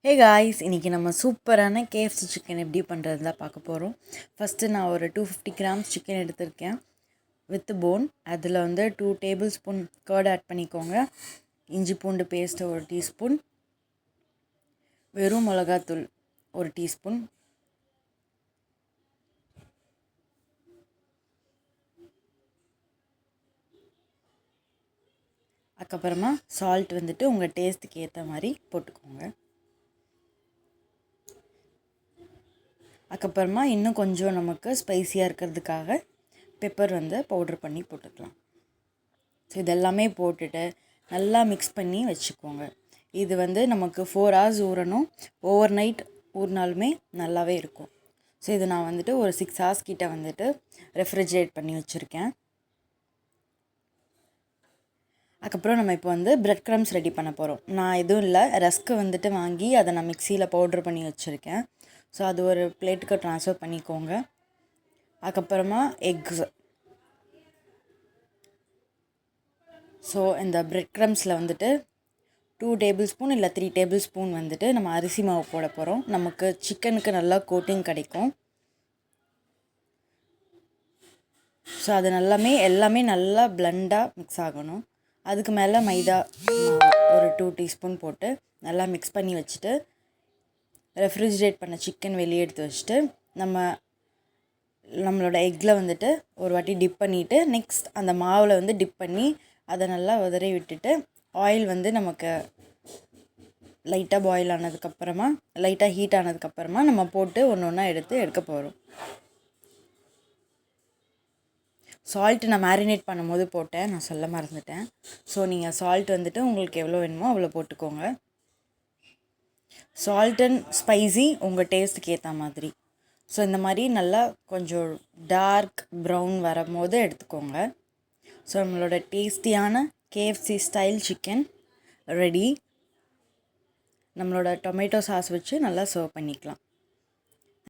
Hey guys, இன்றைக்கி நம்ம சூப்பரான கேஎஃப்சி சிக்கன் எப்படி பண்ணுறது தான் பார்க்க போகிறோம். ஃபஸ்ட்டு நான் ஒரு 250 கிராம்ஸ் சிக்கன் எடுத்திருக்கேன் வித் போன். அதில் வந்து 2 டேபிள் ஸ்பூன் கர்ட் ஆட் பண்ணிக்கோங்க. இஞ்சி பூண்டு பேஸ்ட்டு 1 டீஸ்பூன், வெறும் மிளகாத்தூள் 1 டீஸ்பூன், அதுக்கப்புறமா சால்ட் வந்துட்டு உங்கள் டேஸ்ட்டுக்கு ஏற்ற மாதிரி போட்டுக்கோங்க. அதுக்கப்புறமா இன்னும் கொஞ்சம் நமக்கு ஸ்பைஸியாக இருக்கிறதுக்காக பெப்பர் வந்து பவுட்ரு பண்ணி போட்டுக்கலாம். ஸோ இதெல்லாமே போட்டுட்டு நல்லா மிக்ஸ் பண்ணி வச்சுக்கோங்க. இது வந்து நமக்கு 4 hours ஊறணும். ஓவர் நைட் ஊறினாலுமே நல்லாவே இருக்கும். ஸோ இது நான் வந்துட்டு ஒரு 6 hours கிட்ட வந்துட்டு ரெஃப்ரிஜரேட் பண்ணி வச்சுருக்கேன். அதுக்கப்புறம் நம்ம இப்போ வந்து பிரெட் க்ரம்ஸ் ரெடி பண்ண போகிறோம். நான் எதுவும் இல்லை, ரஸ்க்கு வந்துட்டு வாங்கி அதை நான் மிக்சியில் பவுட்ரு பண்ணி வச்சுருக்கேன். ஸோ அது ஒரு பிளேட்டுக்கு ட்ரான்ஸ்ஃபர் பண்ணிக்கோங்க. அதுக்கப்புறமா எக்ஸ். ஸோ இந்த பிரெட் க்ரம்ஸில் வந்துட்டு 2 டேபிள் ஸ்பூன் இல்லை 3 டேபிள் ஸ்பூன் வந்துட்டு நம்ம அரிசி மாவு போட போகிறோம். நமக்கு சிக்கனுக்கு நல்லா கோட்டிங் கிடைக்கும். ஸோ அது எல்லாமே நல்லா பிளெண்டாக மிக்ஸ் ஆகணும். அதுக்கு மேலே மைதா ஒரு 2 டீஸ்பூன் போட்டு நல்லா மிக்ஸ் பண்ணி வச்சுட்டு ரெஃப்ரிஜரேட் பண்ண சிக்கன் வெளியே எடுத்து வச்சுட்டு நம்மளோட எக்கில் வந்துட்டு ஒரு வாட்டி டிப் பண்ணிவிட்டு நெக்ஸ்ட் அந்த மாவில் வந்து டிப் பண்ணி அதை நல்லா உதறி விட்டுட்டு ஆயில் வந்து நமக்கு லைட்டாக பாயில் ஆனதுக்கப்புறமா லைட்டாக ஹீட் ஆனதுக்கப்புறமா நம்ம போட்டு ஒன்று ஒன்றா எடுக்க போகிறோம். சால்ட்டு நான் மேரினேட் பண்ணும்போது போட்டேன், நான் சொல்ல மறந்துட்டேன். ஸோ நீங்கள் சால்ட் வந்துட்டு உங்களுக்கு எவ்வளோ வேணுமோ அவ்வளோ போட்டுக்கோங்க. சால்ட் அண்ட் ஸ்பைசி உங்கள் டேஸ்ட்டுக்கு ஏற்ற மாதிரி. ஸோ இந்த மாதிரி நல்லா கொஞ்சம் டார்க் ப்ரௌன் வரும்போது எடுத்துக்கோங்க. ஸோ நம்மளோட டேஸ்டியான கேஎஃப்சி ஸ்டைல் சிக்கன் ரெடி. நம்மளோட டொமேட்டோ சாஸ் வச்சு நல்லா சர்வ் பண்ணிக்கலாம்.